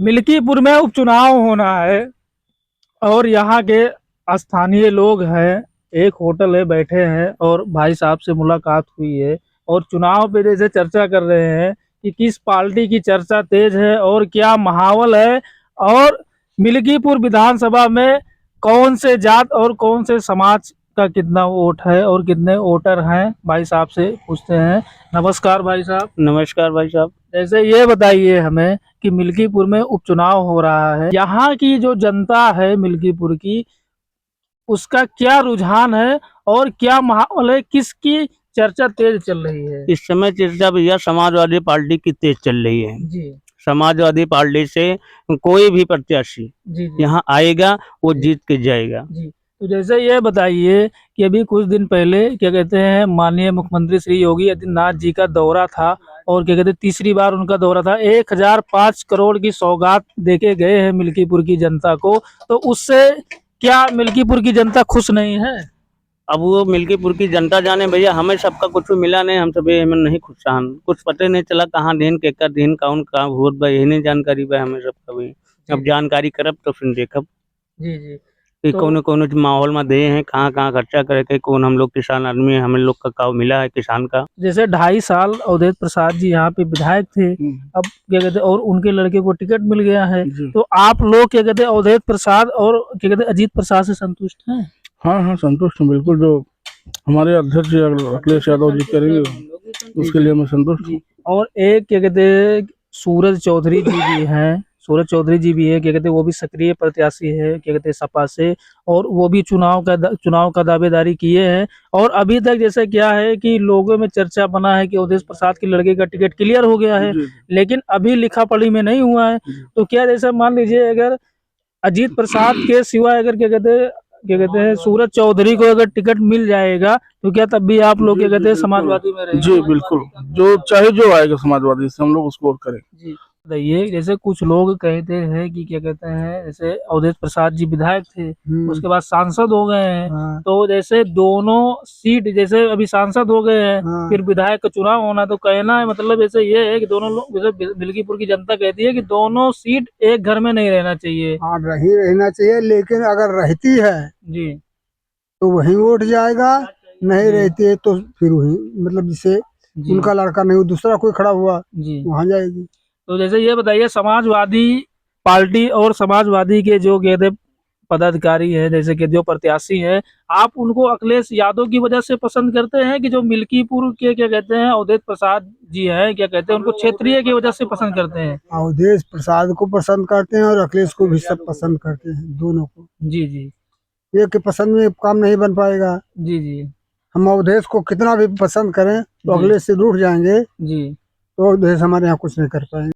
मिल्कीपुर में उपचुनाव होना है और यहाँ के स्थानीय लोग हैं। एक होटल है, बैठे हैं और भाई साहब से मुलाकात हुई है और चुनाव पे जैसे चर्चा कर रहे हैं कि किस पार्टी की चर्चा तेज है और क्या माहौल है और मिल्कीपुर विधानसभा में कौन से जात और कौन से समाज का कितना वोट है और कितने वोटर हैं। भाई साहब से पूछते हैं। नमस्कार भाई साहब। नमस्कार भाई साहब। जैसे ये बताइए हमें कि मिल्कीपुर में उपचुनाव हो रहा है, यहाँ की जो जनता है मिल्कीपुर की, उसका क्या रुझान है और क्या माहौल है, किसकी चर्चा तेज चल रही है इस समय? चर्चा भैया समाजवादी पार्टी की तेज चल रही है जी। समाजवादी पार्टी से कोई भी प्रत्याशी जी जी यहाँ आएगा वो जीत के जाएगा जी। तो जैसे ये बताइए कि अभी कुछ दिन पहले क्या कहते हैं माननीय मुख्यमंत्री श्री योगी आदित्यनाथ जी का दौरा था और क्या कहते हैं तीसरी बार उनका दौरा था। 1005 करोड़ की सौगात देके गए हैं मिल्कीपुर की जनता को। तो उससे क्या मिल्कीपुर की जनता खुश नहीं है? अब वो मिल्कीपुर की जनता जाने भैया, हमें सबका कुछ मिला नहीं, हम सब हमें नहीं खुशान, कुछ पता नहीं चला कहाँ दिन के दिन कौन कहाँ वोट बा, यही नहीं जानकारी बा हमें सबका भी। अब जानकारी करब तो फिर देखब जी जी। कि तो कौन माहौल में दे हैं, कहाँ कहाँ खर्चा करे के, कौन हम लोग किसान आदमी है, हमें लोग का काव मिला है किसान का। जैसे 2.5 साल अवधेश प्रसाद जी यहाँ पे विधायक थे, अब क्या कहते हैं और उनके लड़के को टिकट मिल गया है। तो आप लोग क्या कहते हैं अवधेश प्रसाद और क्या कहते हैं अजीत प्रसाद से संतुष्ट हैं? हाँ हाँ संतुष्ट हूँ बिल्कुल। जो हमारे अध्यक्ष अखिलेश यादव जी करेंगे उसके लिए मैं संतुष्ट हूँ। और एक क्या कहते हैं सूरज चौधरी जी भी हैं, सूरज चौधरी जी भी है, क्या कहते हैं वो भी सक्रिय प्रत्याशी है क्या कहते हैं सपा से, और वो भी चुनाव का दावेदारी किए हैं। और अभी तक जैसे क्या है कि लोगों में चर्चा बना है कि अवधेश प्रसाद के लड़के का टिकट क्लियर हो गया है, लेकिन अभी लिखा पढ़ी में नहीं हुआ है। तो क्या जैसे मान लीजिए अगर अजीत प्रसाद के सिवा अगर क्या कहते हैं सूरज चौधरी को अगर टिकट मिल जाएगा तो क्या तब भी आप लोग क्या कहते हैं समाजवादी में रहेंगे? जी बिल्कुल, जो चाहे जो आएगा समाजवादी से हम लोग उसको वोट करेंगे। जी बताइए। जैसे कुछ लोग कहते हैं कि क्या कहते हैं जैसे अवधेश प्रसाद जी विधायक थे, उसके बाद सांसद हो गए हैं। तो जैसे दोनों सीट, जैसे अभी सांसद हो गए हैं फिर विधायक का चुनाव होना, तो कहना है मतलब ऐसे ये है कि दोनों लोग, जैसे मिल्कीपुर की जनता कहती है कि दोनों सीट एक घर में नहीं रहना चाहिए। हाँ नहीं रहना चाहिए, लेकिन अगर रहती है जी तो वही वोट जाएगा, नहीं रहती है तो फिर वही मतलब जिसे उनका लड़का नहीं दूसरा कोई खड़ा हुआ जी वहां जाएगी। तो जैसे ये बताइए समाजवादी पार्टी और समाजवादी के जो कहते पदाधिकारी है, जैसे कि जो प्रत्याशी है, आप उनको अखिलेश यादव की वजह से पसंद करते हैं कि जो मिल्कीपुर के क्या कहते हैं अवधेश प्रसाद जी हैं क्या कहते हैं उनको क्षेत्रीय की वजह से पसंद करते हैं? अवधेश प्रसाद को पसंद करते हैं और अखिलेश को भी सब पसंद करते हैं, दोनों को। जी जी एक के पसंद में काम नहीं बन पाएगा। जी जी हम अवधेश को कितना भी पसंद करें तो अखिलेश से रूठ जाएंगे जी। तो अवधेश हमारे यहाँ कुछ नहीं कर पाएंगे।